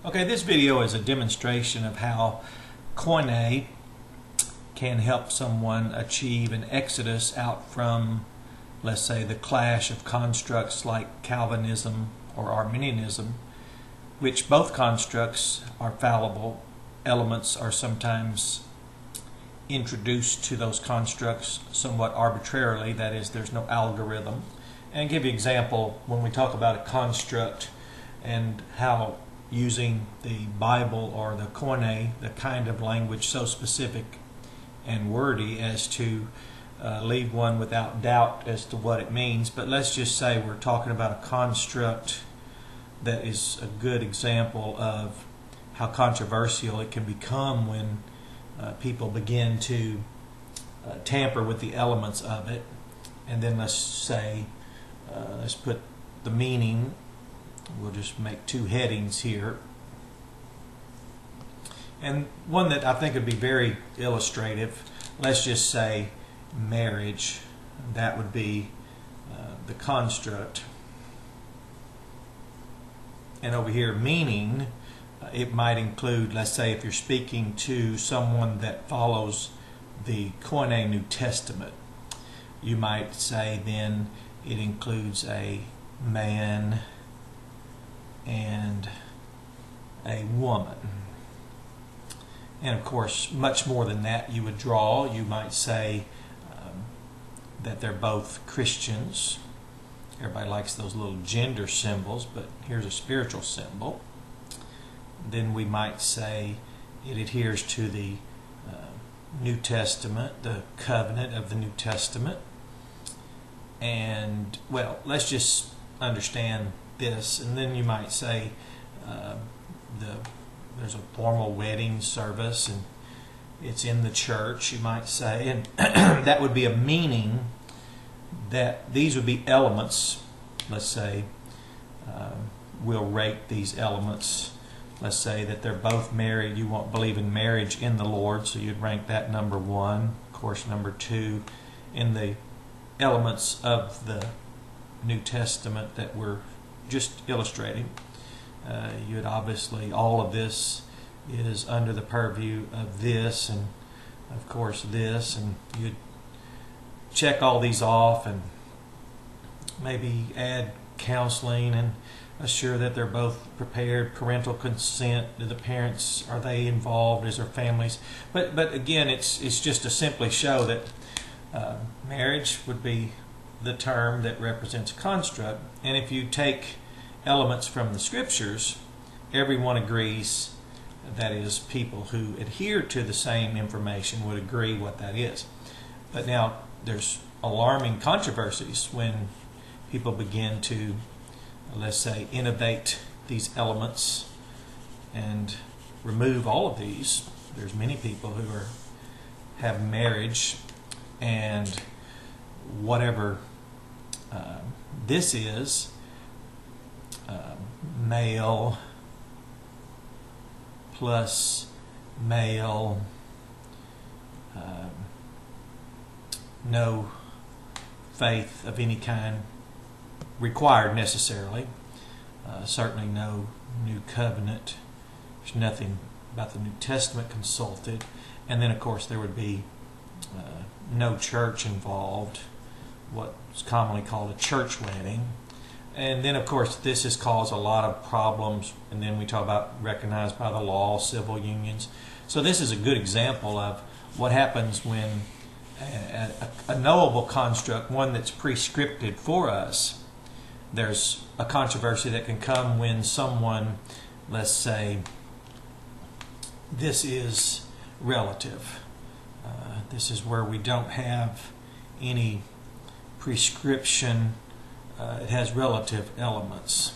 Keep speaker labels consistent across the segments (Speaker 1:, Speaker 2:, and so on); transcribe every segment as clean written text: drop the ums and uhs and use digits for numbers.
Speaker 1: Okay, this video is a demonstration of how KOINE can help someone achieve an exodus out from, let's say, the clash of constructs like Calvinism or Arminianism, which both constructs are fallible. Elements are sometimes introduced to those constructs somewhat arbitrarily, that is, there's no algorithm. And give you an example when we talk about a construct and how using the Bible or the KOINE, the kind of language so specific and wordy as to leave one without doubt as to what it means. But let's just say we're talking about a construct that is a good example of how controversial it can become when people begin to tamper with the elements of it. And then let's say, let's put the meaning. We'll just make two headings here. And one that I think would be very illustrative, let's just say marriage. That would be the construct. And over here, meaning, it might include, let's say if you're speaking to someone that follows the KOINE New Testament, you might say then it includes a man and a woman. And of course, much more than that you would draw. You might say that they're both Christians. Everybody likes those little gender symbols, but here's a spiritual symbol. Then we might say it adheres to the New Testament, the covenant of the New Testament. And, well, let's just understand this. And then you might say there's a formal wedding service and it's in the church, you might say. And that would be a meaning that these would be elements. Let's say we'll rate these elements. Let's say that they're both married. You won't believe in marriage in the Lord, so you'd rank that number 1. Of course, number 2 in the elements of the New Testament that we're just illustrating. You'd obviously, all of this is under the purview of this and of course this, and you'd check all these off and maybe add counseling and assure that they're both prepared. Parental consent, do the parents, are they involved, is their families? But again, it's just to simply show that marriage would be the term that represents a construct. And if you take elements from the scriptures, everyone agrees, that is, people who adhere to the same information would agree what that is. But now there's alarming controversies when people begin to, let's say, innovate these elements and remove all of these. There's many people who have marriage and whatever this is, male plus male, no faith of any kind required necessarily, certainly no new covenant, there's nothing about the New Testament consulted, and then of course there would be no church involved, what's commonly called a church wedding. And then of course this has caused a lot of problems, and then we talk about recognized by the law, civil unions. So this is a good example of what happens when a knowable construct, one that's prescripted for us, there's a controversy that can come when someone, let's say, this is relative. This is where we don't have any prescription. It has relative elements.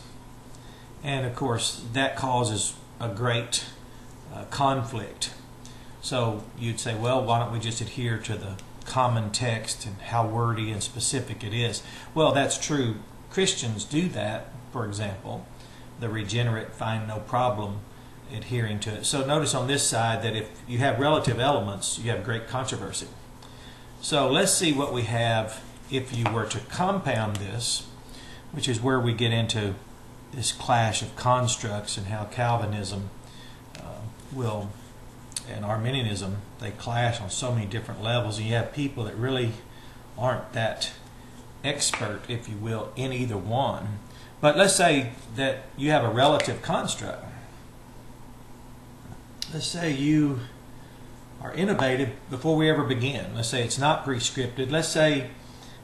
Speaker 1: And of course that causes a great conflict. So you'd say, well, why don't we just adhere to the common text and how wordy and specific it is? Well, that's true. Christians do that, for example. The regenerate find no problem adhering to it. So notice on this side that if you have relative elements, you have great controversy. So let's see what we have if you were to compound this, which is where we get into this clash of constructs and how Calvinism will, and Arminianism, they clash on so many different levels, and you have people that really aren't that expert, if you will, in either one. But let's say that you have a relative construct. Let's say you are innovative before we ever begin. Let's say it's not prescripted. Let's say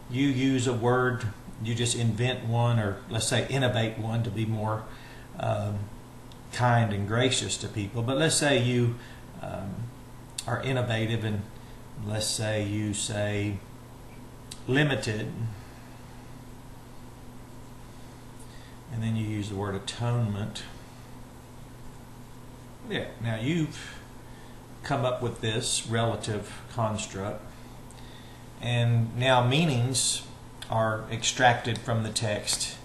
Speaker 1: you use a word, you just invent one, or let's say innovate one to be more kind and gracious to people. But let's say you are innovative, and let's say you say limited, and then you use the word atonement. Yeah, now you've come up with this relative construct, and now meanings are extracted from the text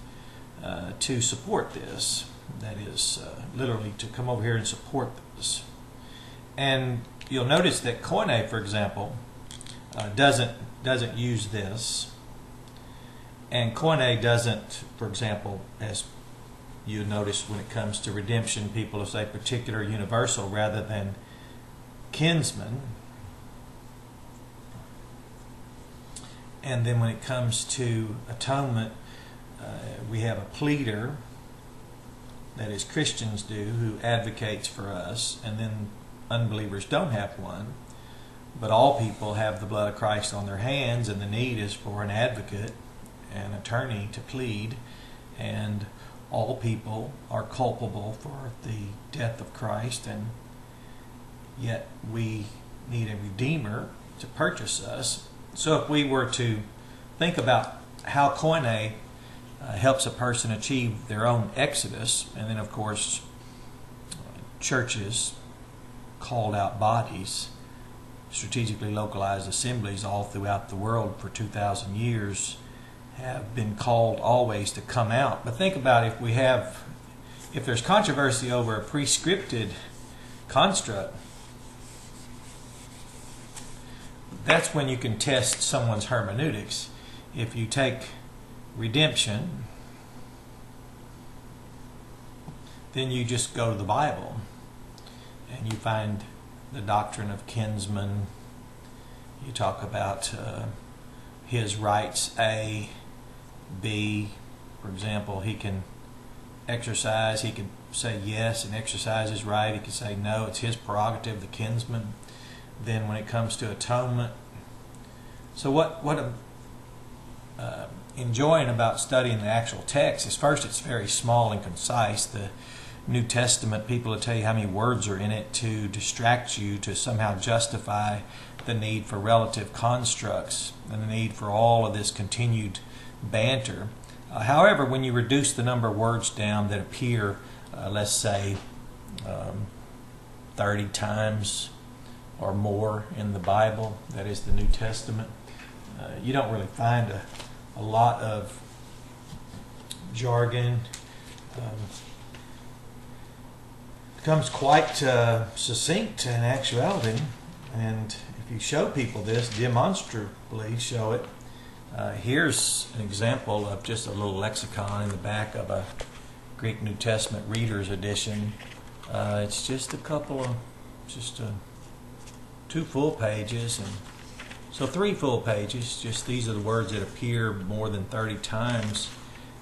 Speaker 1: to support this. That is literally to come over here and support this. And you'll notice that KOINE, for example, doesn't use this, and KOINE doesn't, for example, as you notice when it comes to redemption, people will say particular universal rather than kinsman. And then when it comes to atonement, we have a pleader, that is Christians do, who advocates for us, and then unbelievers don't have one. But all people have the blood of Christ on their hands, and the need is for an advocate, an attorney to plead, and all people are culpable for the death of Christ, and yet we need a Redeemer to purchase us. So if we were to think about how KOINE helps a person achieve their own exodus, and then of course churches, called out bodies, strategically localized assemblies all throughout the world for 2,000 years have been called always to come out. But think about if there's controversy over a prescripted construct, that's when you can test someone's hermeneutics. If you take redemption, then you just go to the Bible and you find the doctrine of kinsman. You talk about his rights A, B. For example, he can exercise, he can say yes and exercise his right. He can say no, it's his prerogative, the kinsman. Then when it comes to atonement, so what I'm enjoying about studying the actual text is, first, it's very small and concise. The New Testament, people will tell you how many words are in it to distract you, to somehow justify the need for relative constructs and the need for all of this continued banter. However, when you reduce the number of words down that appear, let's say 30 times or more in the Bible, that is the New Testament, you don't really find a lot of jargon. Becomes quite succinct in actuality, and if you show people this, demonstrably show it. Here's an example of just a little lexicon in the back of a Greek New Testament Reader's Edition. It's just two full pages, and so 3 full pages. Just these are the words that appear more than 30 times,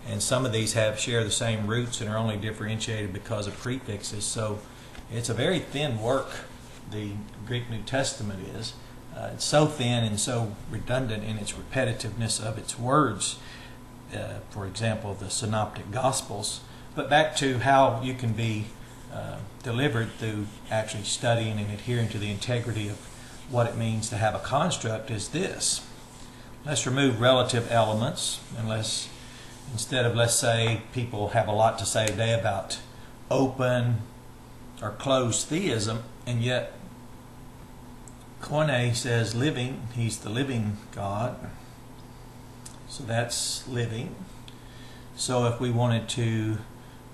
Speaker 1: and some of these share the same roots and are only differentiated because of prefixes. So it's a very thin work, the Greek New Testament is. It's so thin and so redundant in its repetitiveness of its words. For example, the Synoptic Gospels. But back to how you can be delivered through actually studying and adhering to the integrity of what it means to have a construct is this. Let's remove relative elements, instead of, let's say, people have a lot to say today about open or closed theism, and yet KOINE says living, he's the living God. So that's living. So if we wanted to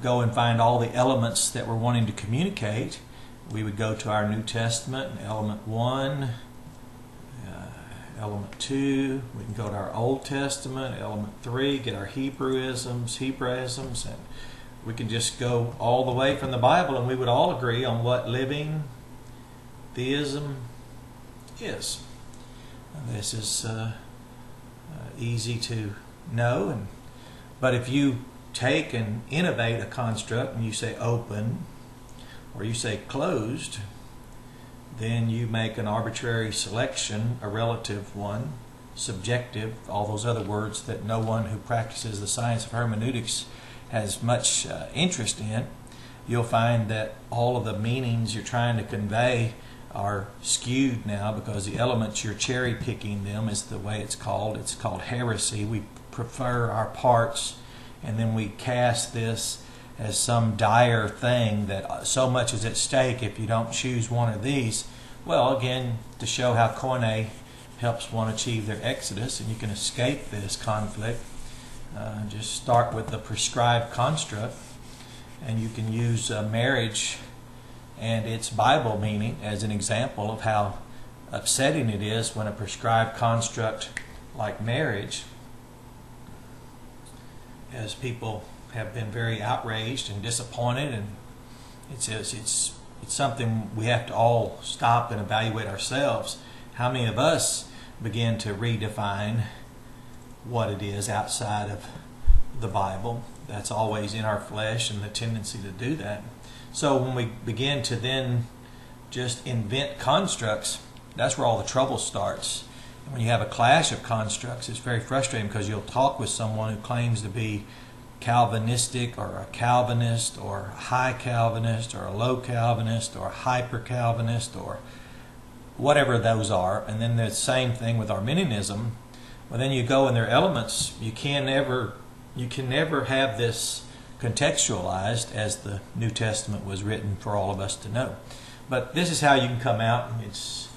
Speaker 1: go and find all the elements that we're wanting to communicate, we would go to our New Testament, element 1, element 2. We can go to our Old Testament, element 3, get our Hebraisms, and we can just go all the way from the Bible and we would all agree on what living theism is. And this is easy to know, but if you take and innovate a construct and you say open or you say closed, then you make an arbitrary selection, a relative one, subjective, all those other words that no one who practices the science of hermeneutics has much interest in. You'll find that all of the meanings you're trying to convey are skewed now because the elements you're cherry picking them is the way it's called. It's called heresy. We prefer our parts and then we cast this as some dire thing that so much is at stake if you don't choose one of these. Well, again, to show how KOINE helps one achieve their exodus, and you can escape this conflict, just start with the prescribed construct, and you can use marriage and its Bible meaning as an example of how upsetting it is when a prescribed construct like marriage, as people have been very outraged and disappointed, and it's something we have to all stop and evaluate ourselves. How many of us begin to redefine what it is outside of the Bible? That's always in our flesh and the tendency to do that. So when we begin to then just invent constructs, that's where all the trouble starts. And when you have a clash of constructs, it's very frustrating because you'll talk with someone who claims to be Calvinistic or a Calvinist or a high Calvinist or a low Calvinist or a hyper Calvinist or whatever those are, and then the same thing with Arminianism. Well, then you go in their elements. You can never have this contextualized as the New Testament was written for all of us to know. But this is how you can come out. It's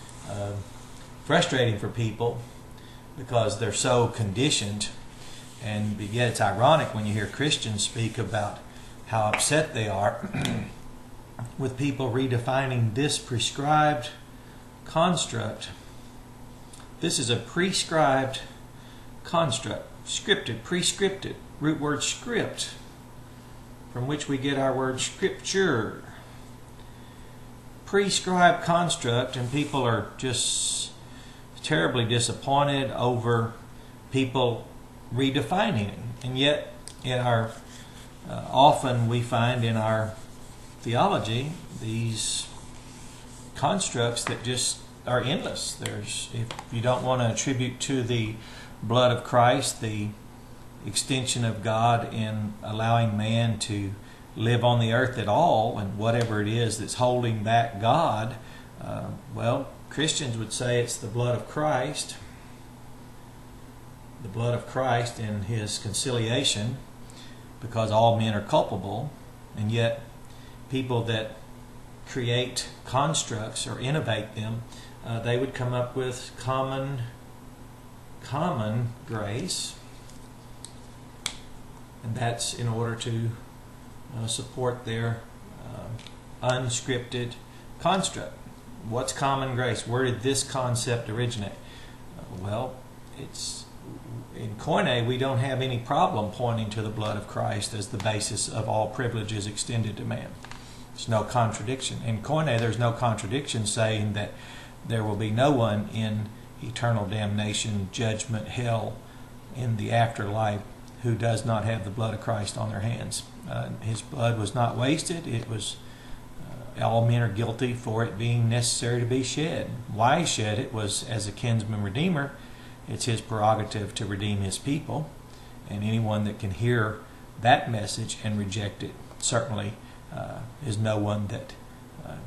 Speaker 1: frustrating for people because they're so conditioned. And yet it's ironic when you hear Christians speak about how upset they are with people redefining this prescribed construct. This is a prescribed construct, scripted, prescripted, root word script, from which we get our word scripture. Prescribed construct, and people are just terribly disappointed over people redefining it. And yet in our often we find in our theology these constructs that just are endless. If you don't want to attribute to the blood of Christ the extension of God in allowing man to live on the earth at all, and whatever it is that's holding back God, well, Christians would say it's the blood of Christ. The blood of Christ in His conciliation, because all men are culpable. And yet people that create constructs or innovate them, they would come up with common grace, and that's in order to support their unscripted construct. What's common grace? Where did this concept originate? Well, it's in KOINE. We don't have any problem pointing to the blood of Christ as the basis of all privileges extended to man. There's no contradiction. In KOINE, there's no contradiction saying that there will be no one in eternal damnation, judgment, hell, in the afterlife who does not have the blood of Christ on their hands. His blood was not wasted. It was all men are guilty for it being necessary to be shed. Why he shed it was as a kinsman redeemer. It's His prerogative to redeem His people, and anyone that can hear that message and reject it certainly is no one that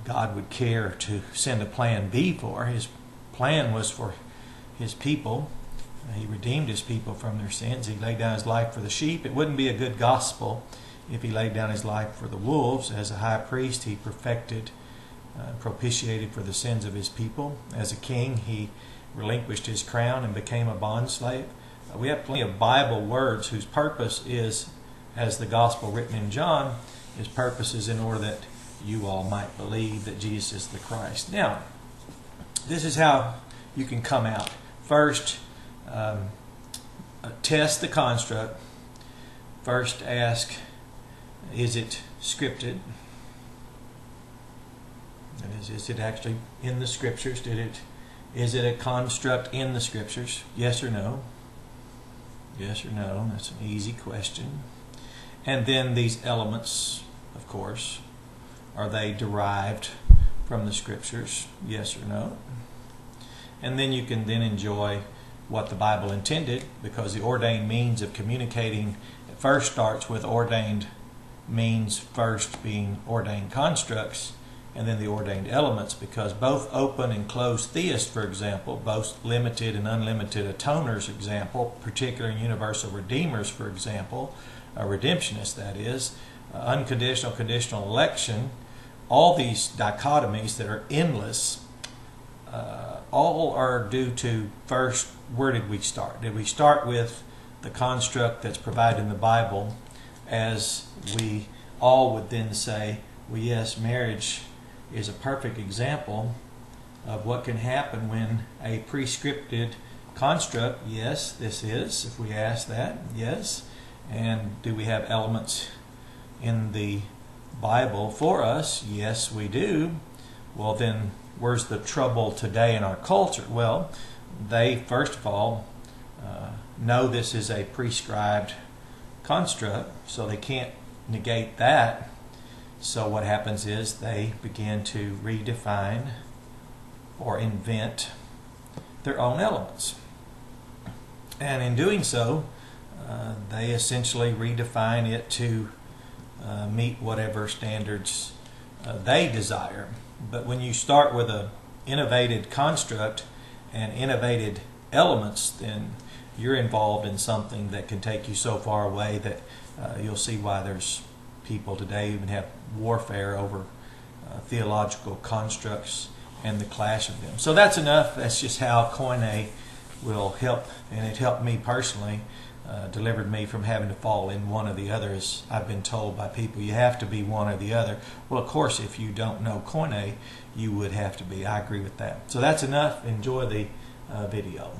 Speaker 1: God would care to send a plan B for. His plan was for His people. He redeemed His people from their sins. He laid down His life for the sheep. It wouldn't be a good gospel if He laid down His life for the wolves. As a high priest, He perfected, propitiated for the sins of His people. As a king, He relinquished His crown and became a bondslave. We have plenty of Bible words whose purpose is, as the gospel written in John, His purpose is in order that you all might believe that Jesus is the Christ. Now, this is how you can come out. First, test the construct. First ask, Is it scripted? That is it actually in the Scriptures? Is it a construct in the Scriptures? Yes or no? Yes or no? That's an easy question. And then these elements, of course, are they derived from the Scriptures? Yes or no? And then you can then enjoy what the Bible intended, because the ordained means of communicating first starts with ordained means first being ordained constructs, and then the ordained elements, because both open and closed theists, for example, both limited and unlimited atoners, example, particular and universal redeemers, for example, redemptionists, that is, unconditional, conditional election, all these dichotomies that are endless, all are due to, first, where did we start? Did we start with the construct that's provided in the Bible, as we all would then say, well, yes, marriage is a perfect example of what can happen when a prescripted construct, yes, this is, if we ask that, yes. And do we have elements in the Bible for us? Yes, we do. Well, then, where's the trouble today in our culture? Well, they, first of all, know this is a prescribed construct, so they can't negate that. So what happens is they begin to redefine or invent their own elements. And in doing so, they essentially redefine it to meet whatever standards they desire. But when you start with an innovated construct and innovated elements, then you're involved in something that can take you so far away that you'll see why there's people today even have warfare over theological constructs and the clash of them. So that's enough. That's just how KOINE will help, and it helped me personally, delivered me from having to fall in one or the other, as I've been told by people. You have to be one or the other. Well, of course, if you don't know KOINE, you would have to be. I agree with that. So that's enough. Enjoy the video.